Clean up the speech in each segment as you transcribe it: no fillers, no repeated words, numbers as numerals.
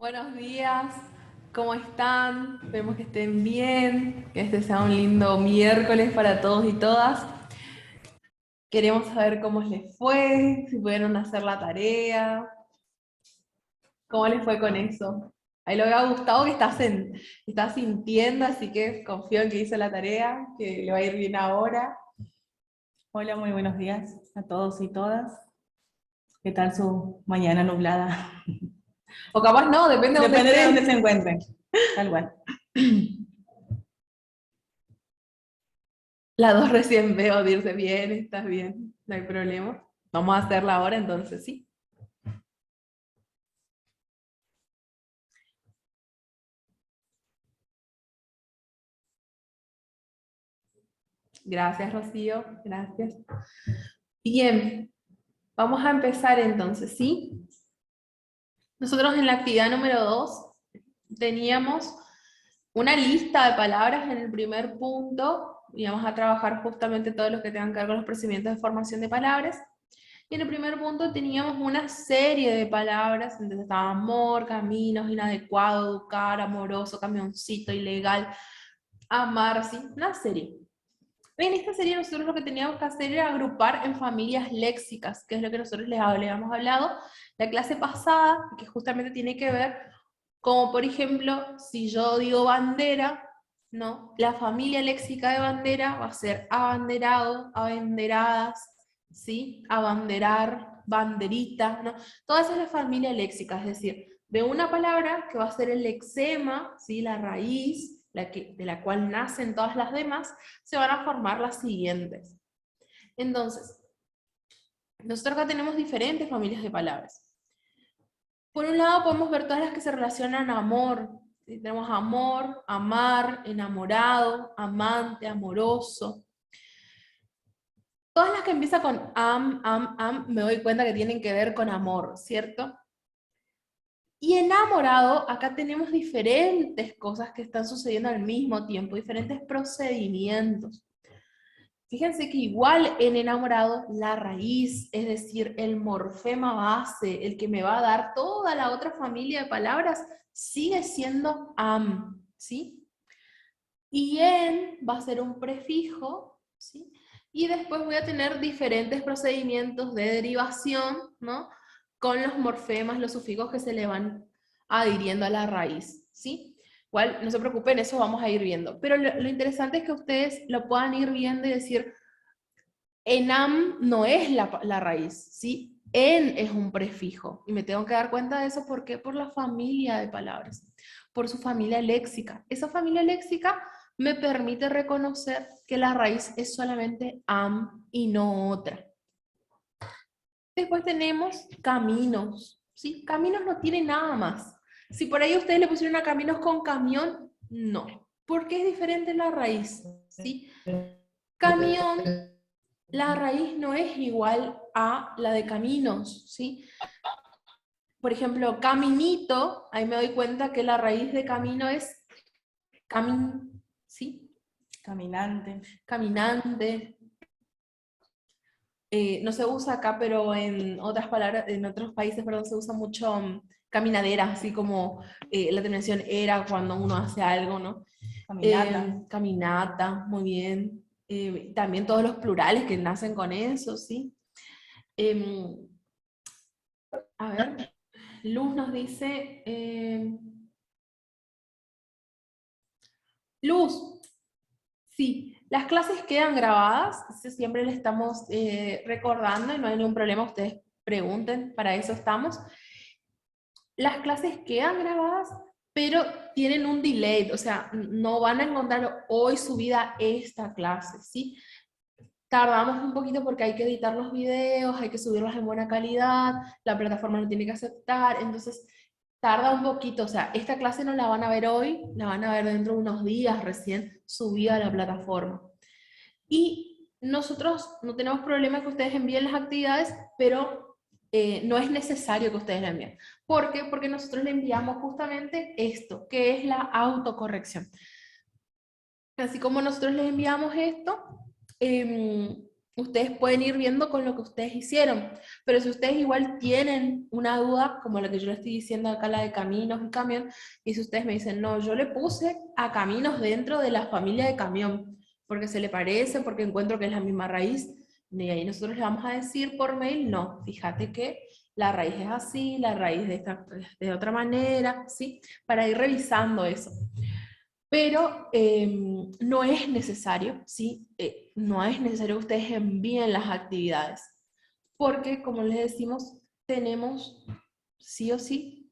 Buenos días, ¿cómo están? Esperemos que estén bien, que este sea un lindo miércoles para todos y todas. Queremos saber cómo les fue, si pudieron hacer la tarea, cómo les fue con eso. Ahí lo veo a Gustavo que está sintiendo, así que confío en que hizo la tarea, que le va a ir bien ahora. Hola, muy buenos días a todos y todas. ¿Qué tal su mañana nublada? O capaz no, depende de dónde Depende de dónde se estén. encuentren, tal cual. Las dos recién veo, dirse bien, estás bien, no hay problema. Vamos a hacerla ahora, entonces sí. Gracias, Rocío, gracias. Bien, vamos a empezar entonces, ¿sí? Nosotros en la actividad número 2 teníamos una lista de palabras en el primer punto y vamos a trabajar justamente todos los que tengan que ver con los procedimientos de formación de palabras. Y en el primer punto teníamos una serie de palabras, entonces estaba amor, caminos, inadecuado, educar, amoroso, camioncito, ilegal, amar, ¿sí? Una serie. En esta serie nosotros lo que teníamos que hacer era agrupar en familias léxicas, que es lo que nosotros les habíamos hablado la clase pasada, que justamente tiene que ver, como por ejemplo, si yo digo bandera, ¿no? La familia léxica de bandera va a ser abanderado, abanderadas, ¿sí? Abanderar, banderita, ¿no? Toda esa es la familia léxica, es decir, de una palabra que va a ser el lexema, ¿sí? La raíz, de la cual nacen todas las demás, se van a formar las siguientes. Entonces, nosotros acá tenemos diferentes familias de palabras. Por un lado podemos ver todas las que se relacionan a amor. Tenemos amor, amar, enamorado, amante, amoroso. Todas las que empiezan con am, me doy cuenta que tienen que ver con amor, ¿cierto? Y enamorado, acá tenemos diferentes cosas que están sucediendo al mismo tiempo, diferentes procedimientos. Fíjense que igual en enamorado, la raíz, es decir, el morfema base, el que me va a dar toda la otra familia de palabras, sigue siendo am, ¿sí? Y en va a ser un prefijo, ¿sí? Y después voy a tener diferentes procedimientos de derivación, ¿no? Con los morfemas, los sufijos que se le van adhiriendo a la raíz, ¿sí? Igual, no se preocupen, eso vamos a ir viendo. Pero lo interesante es que ustedes lo puedan ir viendo y decir, enam no es la raíz, ¿sí? En es un prefijo. Y me tengo que dar cuenta de eso, ¿por qué? Por la familia de palabras, por su familia léxica. Esa familia léxica me permite reconocer que la raíz es solamente am y no otra. Después tenemos caminos, ¿sí? Caminos no tiene nada más. Si por ahí ustedes le pusieron a caminos con camión, no, porque es diferente la raíz, ¿sí? Camión, la raíz no es igual a la de caminos, ¿sí? Por ejemplo, caminito, ahí me doy cuenta que la raíz de camino es camin, ¿sí? Caminante. Caminante. No se usa acá, pero en otras palabras, en otros países, perdón, se usa mucho caminadera, así como la terminación era cuando uno hace algo, ¿no? Caminata. Caminata, muy bien. También todos los plurales que nacen con eso, ¿sí? Em, a ver, Luz nos dice, Luz, sí, las clases quedan grabadas, eso siempre le estamos recordando y no hay ningún problema, ustedes pregunten, para eso estamos. Las clases quedan grabadas, pero tienen un delay, o sea, no van a encontrar hoy subida esta clase, ¿sí? Tardamos un poquito porque hay que editar los videos, hay que subirlos en buena calidad, la plataforma lo tiene que aceptar, entonces tarda un poquito, o sea, esta clase no la van a ver hoy, la van a ver dentro de unos días recién subida a la plataforma. Y nosotros no tenemos problema que ustedes envíen las actividades, pero no es necesario que ustedes la envíen. ¿Por qué? Porque nosotros le enviamos justamente esto, que es la autocorrección. Así como nosotros les enviamos esto, ustedes pueden ir viendo con lo que ustedes hicieron. Pero si ustedes igual tienen una duda, como la que yo le estoy diciendo acá, la de caminos y camión, y si ustedes me dicen, no, yo le puse a caminos dentro de la familia de camión, porque se le parece, porque encuentro que es la misma raíz, y ahí nosotros le vamos a decir por mail, no, fíjate que la raíz es así, la raíz de otra manera, ¿sí? Para ir revisando eso. Pero no es necesario, ¿sí? No es necesario que ustedes envíen las actividades, porque como les decimos, tenemos sí o sí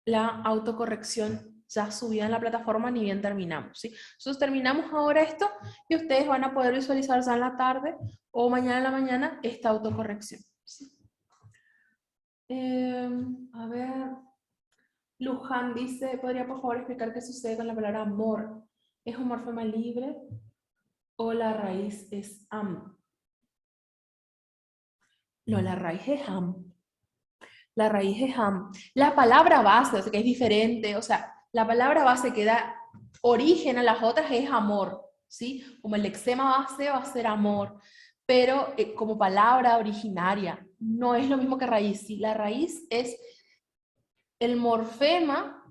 la autocorrección ya subida en la plataforma ni bien terminamos, ¿sí? Nosotros terminamos ahora esto y ustedes van a poder visualizar ya en la tarde o mañana en la mañana esta autocorrección, ¿sí? A ver, Luján dice, ¿podría por favor explicar qué sucede con la palabra amor? ¿Es un morfema libre o la raíz es am? No, la raíz es am. La raíz es am. La palabra base, o sea, que es diferente, o sea, la palabra base que da origen a las otras es amor, ¿sí? Como el lexema base va a ser amor, pero como palabra originaria, no es lo mismo que raíz, ¿sí? La raíz es el morfema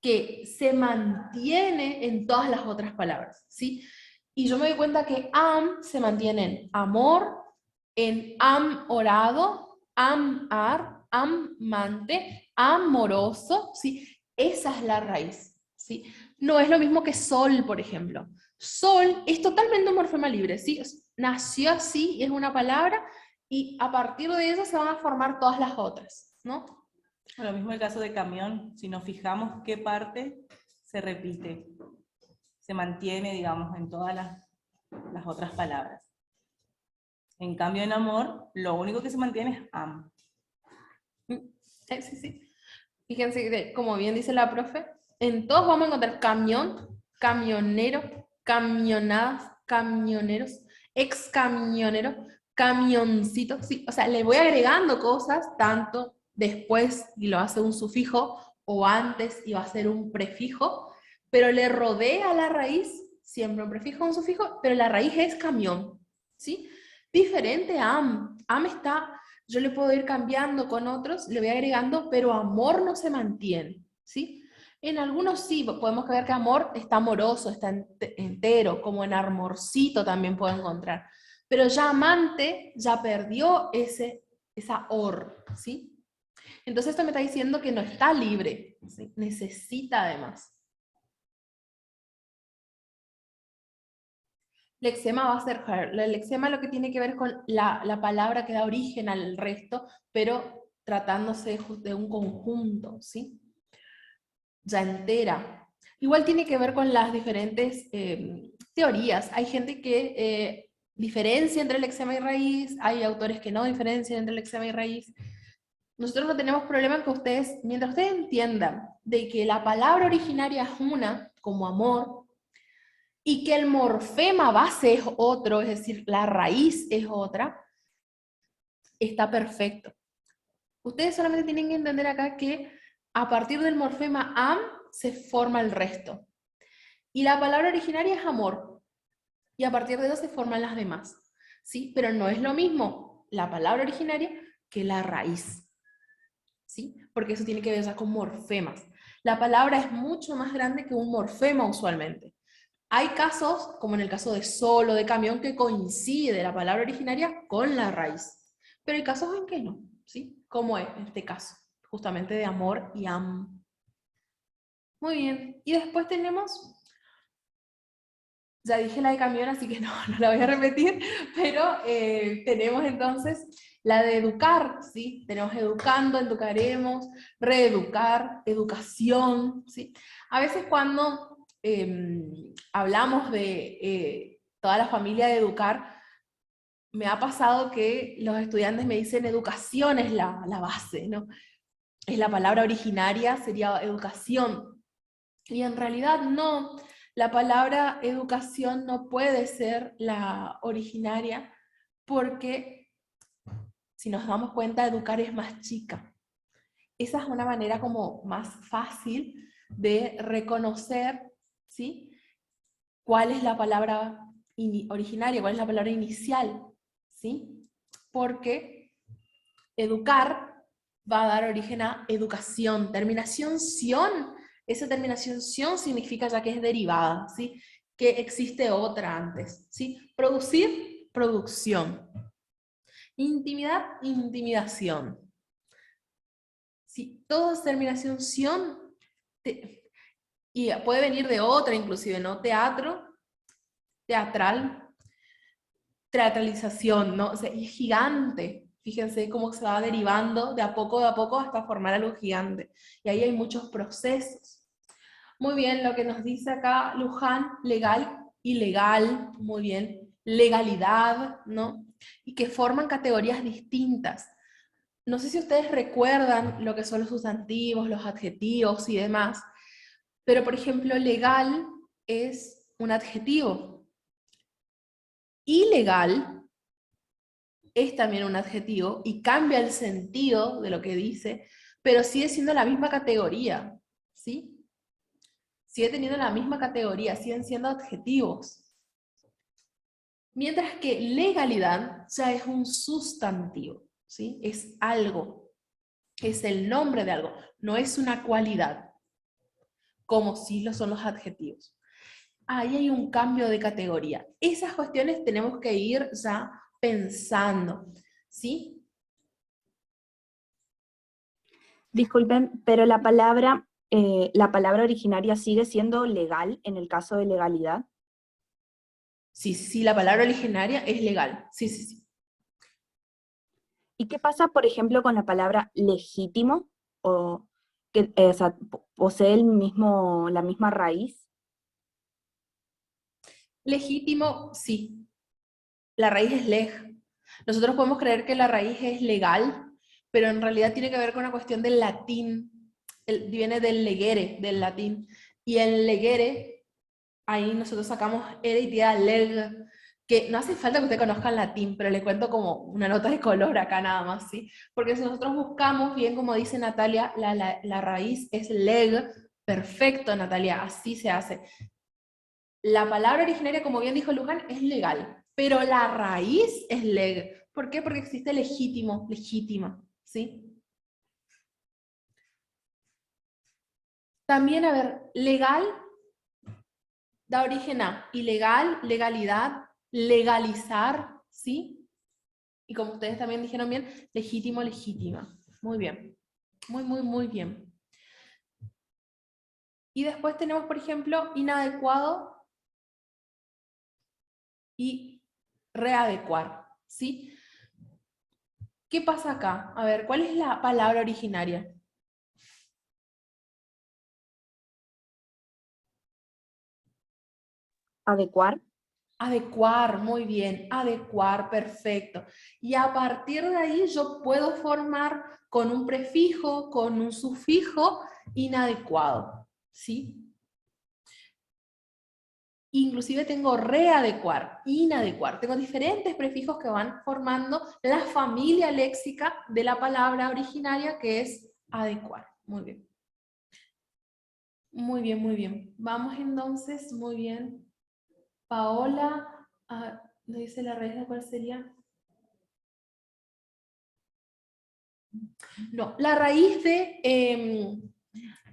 que se mantiene en todas las otras palabras, ¿sí? Y yo me doy cuenta que am se mantiene en amor, en am orado, amar, amante, amoroso, ¿sí? Esa es la raíz, ¿sí? No es lo mismo que sol, por ejemplo. Sol es totalmente un morfema libre, ¿sí? Nació así, es una palabra, y a partir de eso se van a formar todas las otras, ¿no? Lo mismo el caso de camión, si nos fijamos qué parte se repite, se mantiene, digamos, en todas las otras palabras. En cambio, en amor, lo único que se mantiene es am. Sí, sí. Fíjense que, como bien dice la profe, en todos vamos a encontrar camión, camionero, camionadas, camioneros, ex camionero, camioncito. Sí, o sea, le voy agregando cosas, tanto después y lo hace un sufijo, o antes y va a ser un prefijo, pero le rodea la raíz, siempre un prefijo o un sufijo, pero la raíz es camión, ¿sí? Diferente a am. Am está, yo le puedo ir cambiando con otros, le voy agregando, pero amor no se mantiene, ¿sí? En algunos sí, podemos ver que amor está amoroso, está entero, como en amorcito también puedo encontrar. Pero ya amante ya perdió esa or, ¿sí? Entonces esto me está diciendo que no está libre, ¿sí? Necesita además. Lexema va a ser her. El lexema lo que tiene que ver con la palabra que da origen al resto, pero tratándose de un conjunto, ¿sí? Ya entera. Igual tiene que ver con las diferentes teorías. Hay gente que diferencia entre lexema y raíz, hay autores que no diferencian entre lexema y raíz. Nosotros no tenemos problema en que ustedes, mientras ustedes entiendan de que la palabra originaria es una, como amor, y que el morfema base es otro, es decir, la raíz es otra, está perfecto. Ustedes solamente tienen que entender acá que a partir del morfema am se forma el resto. Y la palabra originaria es amor. Y a partir de eso se forman las demás. ¿Sí? Pero no es lo mismo la palabra originaria que la raíz. ¿Sí? Porque eso tiene que ver ya con morfemas. La palabra es mucho más grande que un morfema usualmente. Hay casos, como en el caso de sol o de camión, que coincide la palabra originaria con la raíz. Pero hay casos en que no, ¿sí? Como es este caso, justamente de amor y am. Muy bien. Y después tenemos, ya dije la de camión, así que no la voy a repetir, pero tenemos entonces la de educar, ¿sí? Tenemos educando, educaremos, reeducar, educación, ¿sí? A veces cuando hablamos de toda la familia de educar, me ha pasado que los estudiantes me dicen educación es la base, ¿no? Es la palabra originaria, sería educación. Y en realidad no, la palabra educación no puede ser la originaria porque si nos damos cuenta, educar es más chica. Esa es una manera como más fácil de reconocer, ¿sí? ¿Cuál es la palabra originaria? ¿Cuál es la palabra inicial? ¿sí? Porque educar va a dar origen a educación. Terminación ción, esa terminación ción significa ya que es derivada, ¿sí? Que existe otra antes, ¿sí? Producir, producción. Intimidad, intimidación. Si todo es terminación ción, y puede venir de otra inclusive, ¿no? Teatro, teatral, teatralización, ¿no? O sea, es gigante. Fíjense cómo se va derivando de a poco hasta formar algo gigante. Y ahí hay muchos procesos. Muy bien, lo que nos dice acá Luján, legal, ilegal, muy bien, legalidad, ¿no? Y que forman categorías distintas. No sé si ustedes recuerdan lo que son los sustantivos, los adjetivos y demás, pero por ejemplo, legal es un adjetivo. Ilegal es también un adjetivo y cambia el sentido de lo que dice, pero sigue siendo la misma categoría, ¿sí? Sigue teniendo la misma categoría, siguen siendo adjetivos. Mientras que legalidad ya es un sustantivo, ¿sí? Es algo, es el nombre de algo, no es una cualidad, como sí lo son los adjetivos. Ahí hay un cambio de categoría. Esas cuestiones tenemos que ir ya pensando, ¿sí? Disculpen, pero la palabra originaria sigue siendo legal en el caso de legalidad. Sí, sí, la palabra originaria es legal. Sí, sí, sí. ¿Y qué pasa, por ejemplo, con la palabra legítimo? O que o sea, posee la misma raíz. Legítimo, sí. La raíz es leg. Nosotros podemos creer que la raíz es legal, pero en realidad tiene que ver con una cuestión del latín. Viene del legere, del latín. Y el legere, ahí nosotros sacamos hereditía leg, que no hace falta que usted conozca el latín, pero le cuento como una nota de color acá nada más, ¿sí? Porque si nosotros buscamos, bien como dice Natalia, la raíz es leg, perfecto Natalia, así se hace. La palabra originaria, como bien dijo Luján, es legal, pero la raíz es leg. ¿Por qué? Porque existe legítimo, legítima, ¿sí? También, a ver, legal da origen a ilegal, legalidad, legalizar, ¿sí? Y como ustedes también dijeron bien, legítimo, legítima. Muy bien. Muy, muy, muy bien. Y después tenemos, por ejemplo, inadecuado y readecuar, ¿sí? ¿Qué pasa acá? A ver, ¿cuál es la palabra originaria? Adecuar. Adecuar, muy bien, adecuar, perfecto. Y a partir de ahí yo puedo formar con un prefijo, con un sufijo inadecuado, ¿sí? Inclusive tengo readecuar, inadecuar. Tengo diferentes prefijos que van formando la familia léxica de la palabra originaria que es adecuar. Muy bien. Muy bien, muy bien. Vamos entonces, muy bien. Paola, ¿no dice la raíz de cuál sería? No, la raíz de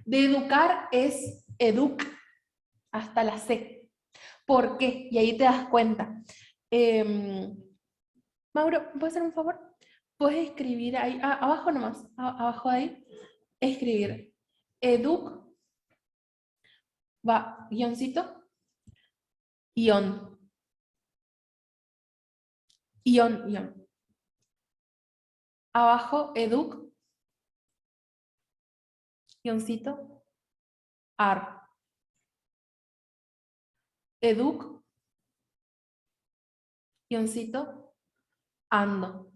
educar es educ, hasta la C. ¿Por qué? Y ahí te das cuenta. Mauro, ¿me puedes hacer un favor? Puedes escribir ahí, abajo nomás, abajo de ahí, escribir educ, va, guioncito, ion, ion. Abajo, educ, guioncito, ar. Educ, guioncito, ando.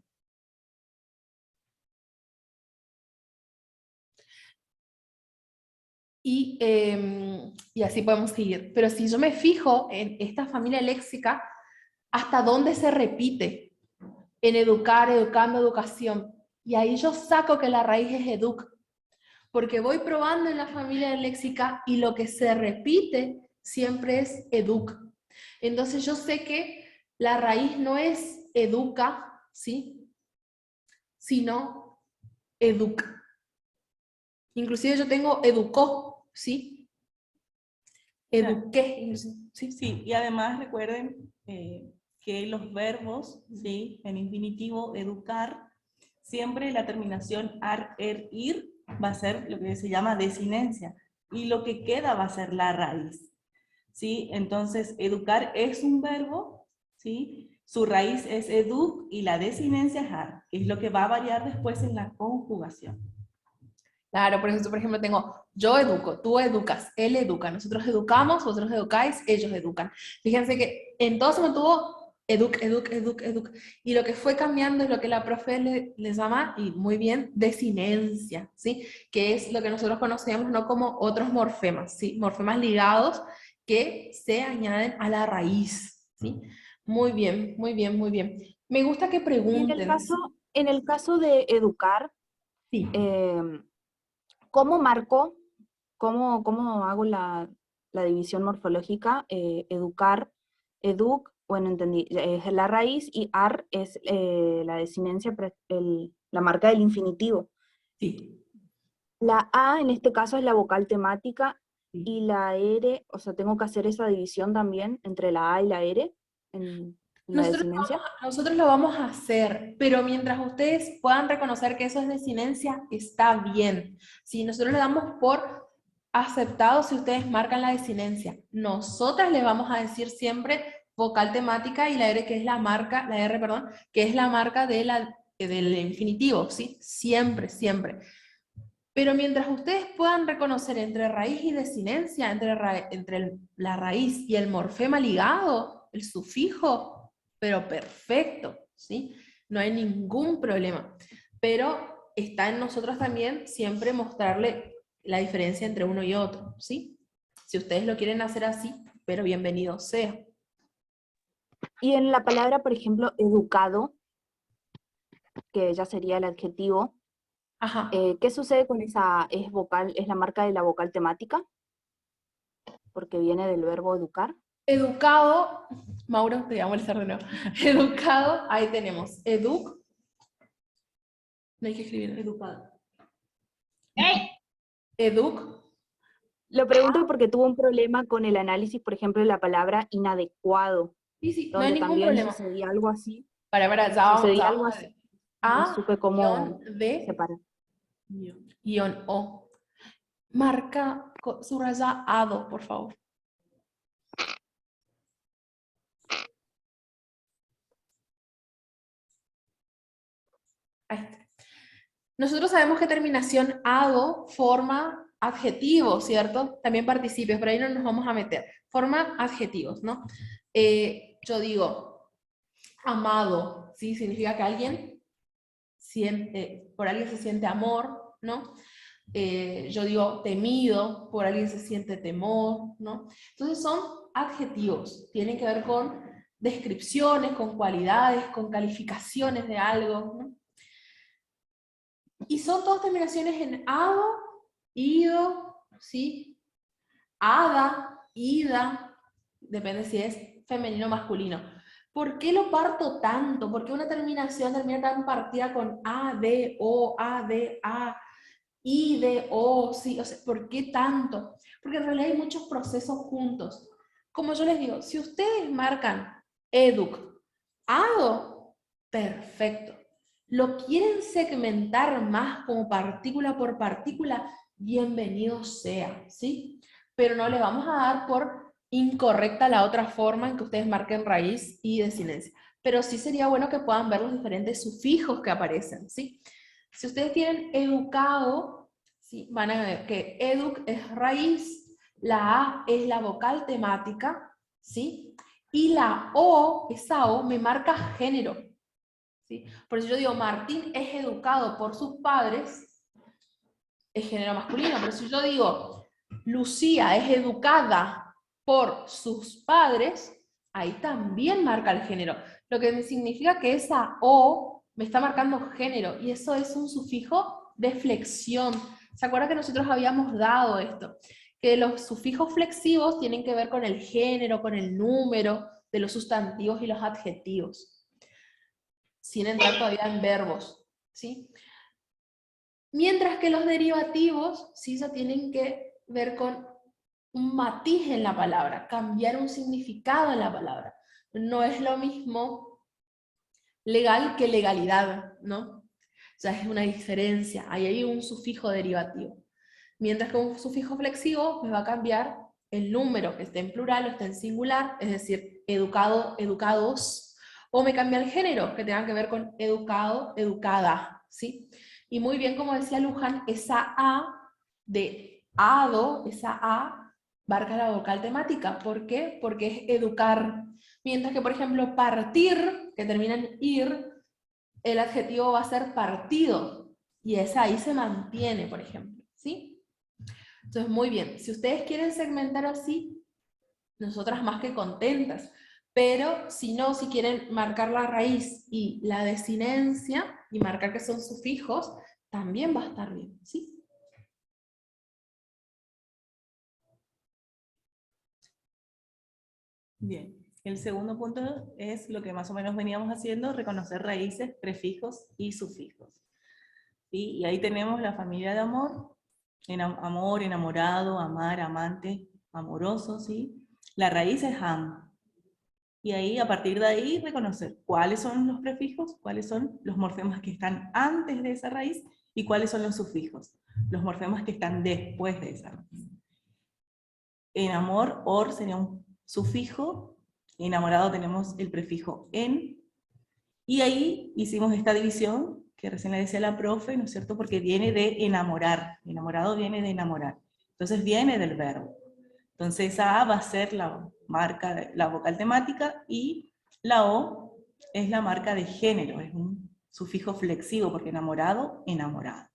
Y así podemos seguir. Pero si yo me fijo en esta familia léxica, ¿hasta dónde se repite? En educar, educando, educación. Y ahí yo saco que la raíz es educ. Porque voy probando en la familia léxica y lo que se repite siempre es educ. Entonces yo sé que la raíz no es educa, ¿sí? Sino educa. Inclusive yo tengo educó, ¿sí? Eduqué, ¿sí? Sí, y además recuerden que los verbos, ¿sí? En infinitivo, educar, siempre la terminación ar, er, ir va a ser lo que se llama desinencia, y lo que queda va a ser la raíz, ¿sí? Entonces, educar es un verbo, ¿sí? Su raíz es educ y la desinencia es ar, que es lo que va a variar después en la conjugación. Claro, por eso, por ejemplo, tengo yo educo, tú educas, él educa, nosotros educamos, vosotros educáis, ellos educan. Fíjense que en todo se mantuvo educ. Y lo que fue cambiando es lo que la profe le llama, y muy bien, desinencia, ¿sí? Que es lo que nosotros conocemos no como otros morfemas, ¿sí? Morfemas ligados que se añaden a la raíz, ¿sí? Muy bien, muy bien, muy bien. Me gusta que Y pregunten. en el caso de educar, Sí. ¿cómo marco, cómo hago la división morfológica? Educar, educ, bueno, entendí, es la raíz y ar es la desinencia, la marca del infinitivo. Sí. La A en este caso es la vocal temática Sí. y la R, o sea, tengo que hacer esa división también entre la A y la R en la desinencia. Nosotros lo vamos a hacer, pero mientras ustedes puedan reconocer que eso es desinencia, está bien. Si nosotros le damos por aceptado si ustedes marcan la desinencia, nosotras les vamos a decir siempre vocal temática y la R que es la marca, la R, perdón, que es la marca de del infinitivo, ¿sí? Siempre, siempre. Pero mientras ustedes puedan reconocer entre raíz y desinencia, entre la raíz y el morfema ligado, el sufijo, pero perfecto, ¿sí? No hay ningún problema. Pero está en nosotros también siempre mostrarle la diferencia entre uno y otro, ¿sí? Si ustedes lo quieren hacer así, pero bienvenido sea. Y en la palabra, por ejemplo, educado, que ya sería el adjetivo, Ajá. ¿qué sucede con esa, es vocal, es la marca de la vocal temática? Porque viene del verbo educar. Educado, Mauro, te voy a molestar de nuevo. Educado, ahí tenemos. Educ, no hay que escribir educado. Educ. Lo pregunto porque tuve un problema con el análisis, por ejemplo, de la palabra inadecuado, Sí, sí, no hay donde ningún también problema. sucedía algo así, Ya sucedía algo vamos a así, ver. no supe cómo A-D separar. guión O. Marca, subraya ADO, por favor. Ahí está. Nosotros sabemos que terminación ADO forma adjetivos, ¿cierto? También participios, pero ahí no nos vamos a meter. Forma adjetivos, ¿no? Yo digo, amado, ¿sí? Significa que alguien por alguien se siente amor, ¿no? Yo digo temido, por alguien se siente temor, ¿no? Entonces son adjetivos, tienen que ver con descripciones, con cualidades, con calificaciones de algo, ¿no? Y son todas terminaciones en ado, ido, ¿sí? Ada, ida, depende si es femenino o masculino. ¿Por qué lo parto tanto? ¿Por qué una terminación termina tan partida con a, d, o, a, d, a, i, d, o, sí? O sea, ¿por qué tanto? Porque en realidad hay muchos procesos juntos. Como yo les digo, si ustedes marcan educ, ado, perfecto. ¿Lo quieren segmentar más como partícula por partícula? Bienvenido sea, ¿sí? Pero no le vamos a dar por incorrecta la otra forma en que ustedes marquen raíz y desinencia. Pero sí sería bueno que puedan ver los diferentes sufijos que aparecen, ¿sí? Si ustedes tienen educado, ¿sí? Van a ver que educ es raíz, la A es la vocal temática, ¿sí? Y la O, esa O, me marca género, ¿sí? Por eso yo digo, Martín es educado por sus padres, es género masculino, pero si yo digo, Lucía es educada por sus padres, ahí también marca el género. Lo que me significa que esa O me está marcando género, y eso es un sufijo de flexión. ¿Se acuerdan que nosotros habíamos dado esto? Que los sufijos flexivos tienen que ver con el género, con el número de los sustantivos y los adjetivos. sin entrar todavía en verbos, ¿sí? Mientras que los derivativos, sí, ya tienen que ver con un matiz en la palabra, cambiar un significado en la palabra. No es lo mismo legal que legalidad, ¿no? O sea, es una diferencia, ahí hay un sufijo derivativo. Mientras que un sufijo flexivo me va a cambiar el número, que esté en plural o esté en singular, es decir, educado, educados, o me cambia el género, que tenga que ver con educado, educada, ¿sí? Y muy bien, como decía Luján, esa A de ado, esa A, marca la vocal temática. ¿Por qué? Porque es educar. Mientras que, por ejemplo, partir, que termina en ir, el adjetivo va a ser partido, y esa ahí se mantiene, por ejemplo, ¿sí? Entonces, muy bien, si ustedes quieren segmentar así, nosotras más que contentas, pero si no, si quieren marcar la raíz y la desinencia, y marcar que son sufijos, también va a estar bien, ¿sí? Bien, el segundo punto es lo que más o menos veníamos haciendo, reconocer raíces, prefijos y sufijos. ¿Sí? Y ahí tenemos la familia de amor, amor, enamorado, amar, amante, amoroso, ¿sí? La raíz es am. Y ahí, a partir de ahí, reconocer cuáles son los prefijos, cuáles son los morfemas que están antes de esa raíz, y cuáles son los sufijos, los morfemas que están después de esa raíz. En amor, or sería un sufijo, enamorado tenemos el prefijo en, y ahí hicimos esta división, que recién le decía la profe, ¿no es cierto? Porque viene de enamorar, enamorado viene de enamorar, entonces viene del verbo. Entonces esa A va a ser la marca, la vocal temática, y la O es la marca de género, es un sufijo flexivo, porque enamorado, enamorada.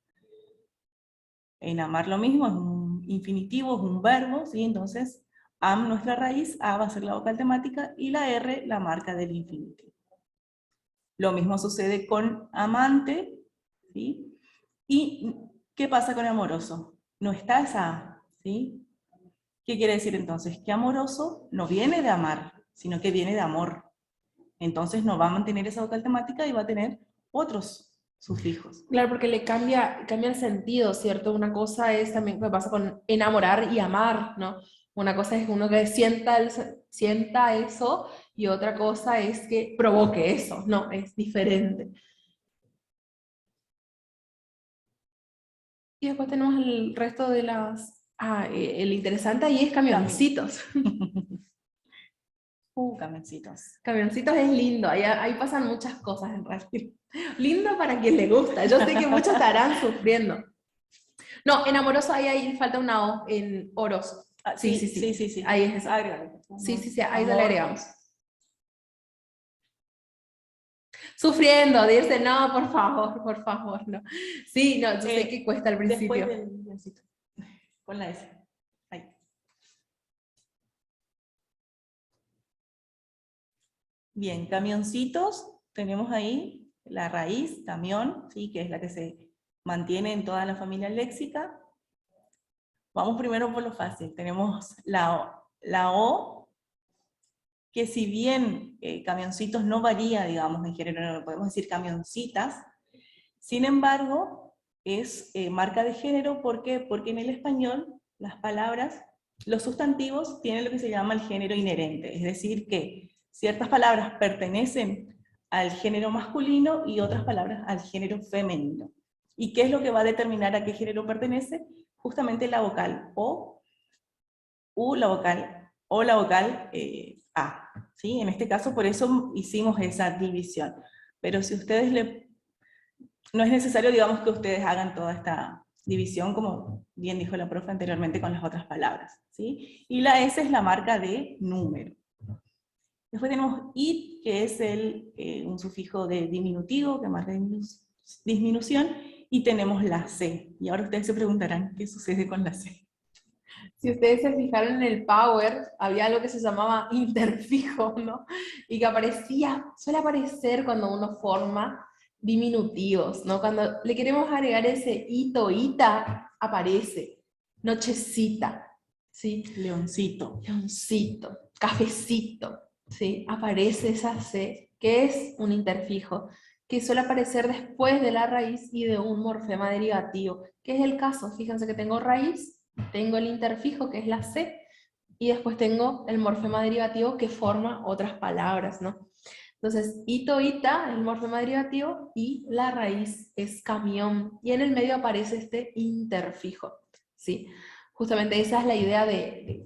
En amar lo mismo, es un infinitivo, es un verbo, ¿sí? Entonces am, nuestra raíz, A va a ser la vocal temática, y la R la marca del infinitivo. Lo mismo sucede con amante, ¿sí? ¿Y qué pasa con amoroso? No está esa A, ¿sí? ¿Qué quiere decir entonces? Que amoroso no viene de amar, sino que viene de amor. Entonces no va a mantener esa vocal temática y va a tener otros sufijos. Claro, porque le cambia el sentido, ¿cierto? Una cosa es también que pasa con enamorar y amar, ¿no? Una cosa es uno que sienta eso, y otra cosa es que provoque eso, no, es diferente. Y después tenemos el resto de las... el interesante ahí es camioncitos. Camioncitos. Camioncitos es lindo, ahí pasan muchas cosas en realidad. Lindo para quien le gusta, yo sé que muchos estarán sufriendo. No, en amoroso ahí falta una O, en oros. Sí. Ahí es eso. Agrégale. Sí, ahí Amor. le agregamos. Sufriendo, dice, no, por favor, no. Sí, no, yo sé que cuesta al principio. Después del camioncito, con la S. Ahí. Bien, camioncitos, tenemos ahí la raíz, camión, ¿sí? Que es la que se mantiene en toda la familia léxica. Vamos primero por lo fácil. Tenemos la O, que si bien camioncitos no varía, digamos, en género, no podemos decir camioncitas, sin embargo, es marca de género. ¿Por qué? Porque en el español las palabras, los sustantivos, tienen lo que se llama el género inherente, es decir, que ciertas palabras pertenecen al género masculino y otras palabras al género femenino. ¿Y qué es lo que va a determinar a qué género pertenece? Justamente la vocal O, U, la vocal O, la vocal A. ¿Sí? En este caso, por eso hicimos esa división. Pero si ustedes no es necesario, digamos, que ustedes hagan toda esta división, como bien dijo la profe anteriormente, con las otras palabras, ¿sí? Y la S es la marca de número. Después tenemos IT, que es un sufijo de diminutivo, que marca disminución, y tenemos la C. Y ahora ustedes se preguntarán, ¿qué sucede con la C? Si ustedes se fijaron en el Power, había algo que se llamaba interfijo, ¿no? Y que suele aparecer cuando uno forma diminutivos, ¿no? Cuando le queremos agregar ese ito, ita, aparece. Nochecita, ¿sí? Leoncito. Leoncito, cafecito, ¿sí? Aparece esa C, que es un interfijo. que suele aparecer después de la raíz y de un morfema derivativo, que es el caso. Fíjense que tengo raíz, tengo el interfijo, que es la C, y después tengo el morfema derivativo que forma otras palabras, ¿no? Entonces, ito, ita, el morfema derivativo, y la raíz es camión, y en el medio aparece este interfijo, ¿sí? Justamente esa es la idea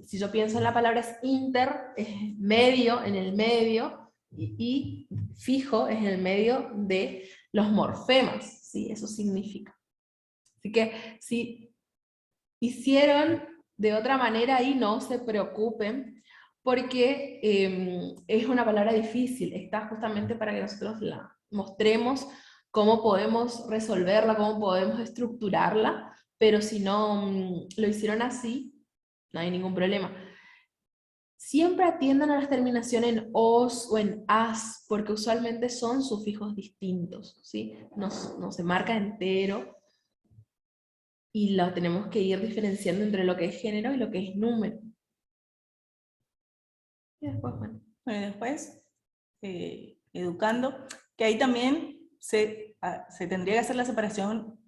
si yo pienso en la palabra es inter, es medio, en el medio, y fijo es en el medio de los morfemas, ¿sí? Eso significa. Así que si hicieron de otra manera ahí, no se preocupen, porque es una palabra difícil, está justamente para que nosotros la mostremos cómo podemos resolverla, cómo podemos estructurarla, pero si no lo hicieron así, no hay ningún problema. Siempre atiendan a las terminaciones en os o en as, porque usualmente son sufijos distintos, ¿sí? No se marca entero, y lo tenemos que ir diferenciando entre lo que es género y lo que es número. Y después, bueno. Bueno, y después, educando, que ahí también se tendría que hacer la separación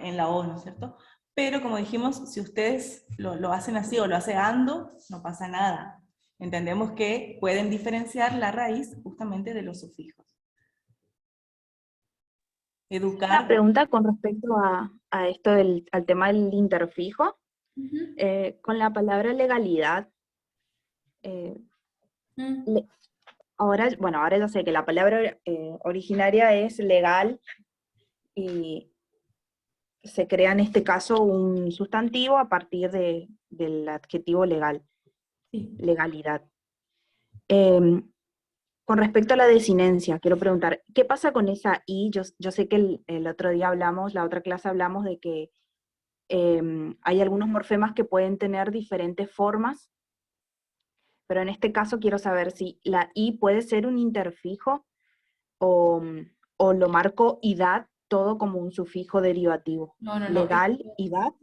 en la O, ¿no es cierto? Pero como dijimos, si ustedes lo hacen así o lo hacen ando, no pasa nada. Entendemos que pueden diferenciar la raíz justamente de los sufijos. Una Educar. pregunta con respecto a esto al tema del interfijo. Con la palabra legalidad, ahora ya sé que la palabra originaria es legal y se crea en este caso un sustantivo a partir del adjetivo legal, Sí. legalidad. Con respecto a la desinencia, quiero preguntar, ¿qué pasa con esa I? Yo sé que el otro día la otra clase hablamos de que hay algunos morfemas que pueden tener diferentes formas, pero en este caso quiero saber si la I puede ser un interfijo o lo marco idad todo como un sufijo derivativo. No, Legal, idad.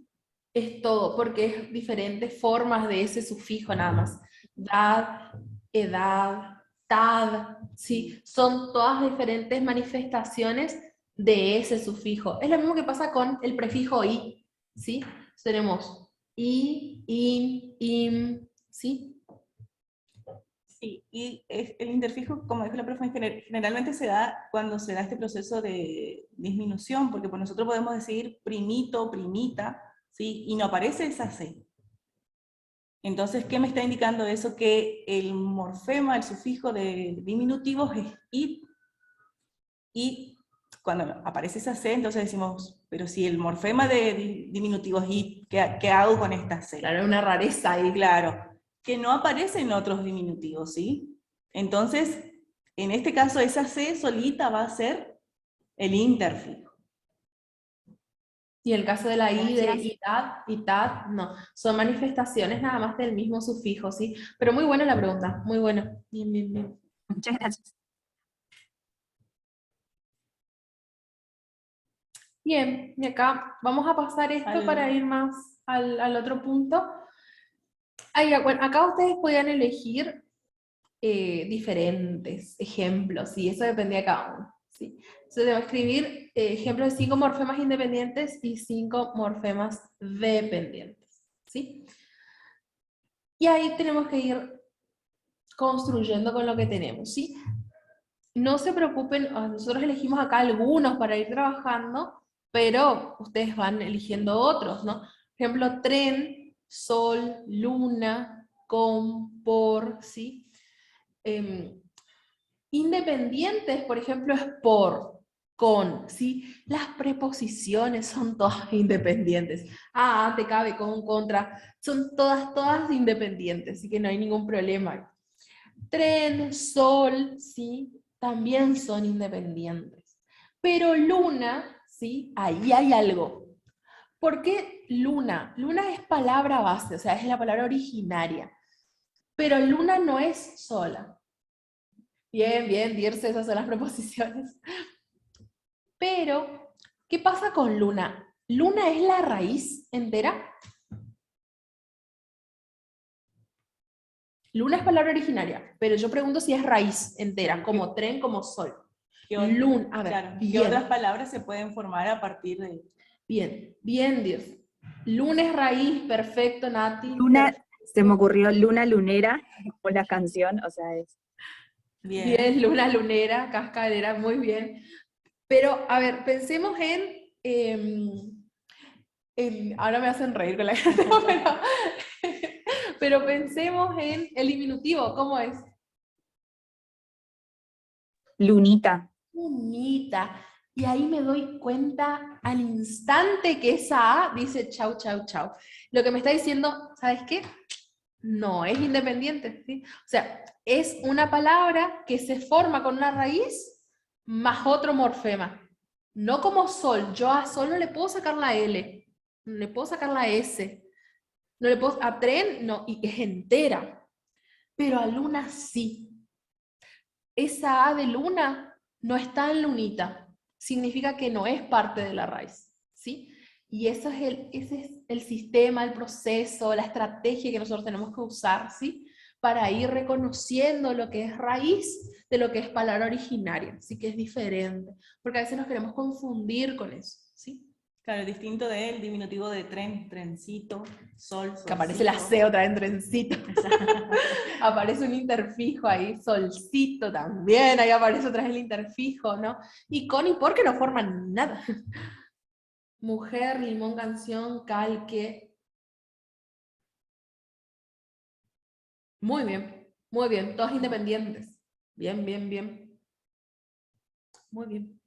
es todo, porque es diferentes formas de ese sufijo nada más. Dad, edad, tad, ¿sí? Son todas diferentes manifestaciones de ese sufijo. Es lo mismo que pasa con el prefijo i, ¿sí? Tenemos i, in, im, ¿sí? Sí, y el interfijo, como dijo la profe, generalmente se da cuando se da este proceso de disminución, porque pues nosotros podemos decir primito, primita, ¿sí? Y no aparece esa C. Entonces, ¿qué me está indicando eso? Que el morfema, el sufijo de diminutivos es it, y cuando aparece esa C, entonces decimos, pero si el morfema de diminutivos es it, ¿qué hago con esta C? Claro, una rareza ahí. Claro, que no aparece en otros diminutivos, ¿sí? Entonces, en este caso, esa C solita va a ser el interfijo. Y el caso de la i, de Gracias. itad, itad, no. Son manifestaciones nada más del mismo sufijo, ¿sí? Pero muy buena la pregunta, muy buena. Bien, bien, bien. Muchas gracias. Bien, y acá vamos a pasar esto para ir más al otro punto. Bueno, acá ustedes podían elegir diferentes ejemplos, y eso dependía de cada uno. ¿Sí? Entonces debo escribir ejemplos de 5 morfemas independientes y 5 morfemas dependientes. ¿Sí? Y ahí tenemos que ir construyendo con lo que tenemos. ¿Sí? No se preocupen, nosotros elegimos acá algunos para ir trabajando, pero ustedes van eligiendo otros, ¿no? Por ejemplo, tren, sol, luna, con, por, ¿sí? Independientes, por ejemplo, es por, con, ¿sí? Las preposiciones son todas independientes. Te cabe, con, contra, son todas independientes, así que no hay ningún problema. Tren, sol, ¿sí? También son independientes. Pero luna, ¿sí? Ahí hay algo. ¿Por qué luna? Luna es palabra base, o sea, es la palabra originaria. Pero luna no es sola. Bien, bien, Dirce, esas son las preposiciones. Pero, ¿qué pasa con luna? ¿Luna es la raíz entera? Luna es palabra originaria, pero yo pregunto si es raíz entera, como tren, como sol. A ver, claro, ¿qué bien. otras palabras se pueden formar a partir de...? Bien, bien, Dios. Lunes raíz, perfecto, Nati. Luna, se me Perfecto. ocurrió Luna Lunera, o la canción, o sea, es... Bien, luna lunera, cascadera, muy bien. Pero, a ver, pensemos ahora me hacen reír con la gente, pero pensemos en el diminutivo, ¿cómo es? Lunita. Lunita. Y ahí me doy cuenta al instante que esa A dice chau, chau, chau. Lo que me está diciendo, ¿sabes qué? No, es independiente, ¿sí? O sea, es una palabra que se forma con una raíz más otro morfema. No como sol. Yo a sol no le puedo sacar la L, no le puedo sacar la S, no le puedo, a tren, no, y es entera. Pero a luna sí. Esa A de luna no está en lunita. Significa que no es parte de la raíz, ¿sí? Y eso es ese es el sistema, el proceso, la estrategia que nosotros tenemos que usar, ¿sí? Para ir reconociendo lo que es raíz de lo que es palabra originaria, ¿sí? Que es diferente, porque a veces nos queremos confundir con eso, ¿sí? Claro, distinto del diminutivo de tren, trencito, sol, Que aparece la solcito. C otra vez en trencito. Aparece un interfijo ahí, solcito también, ahí aparece otra vez el interfijo, ¿no? Y con y por que no forman nada. Mujer, limón, canción, calque. Muy bien, todas independientes. Bien, bien, bien. Muy bien.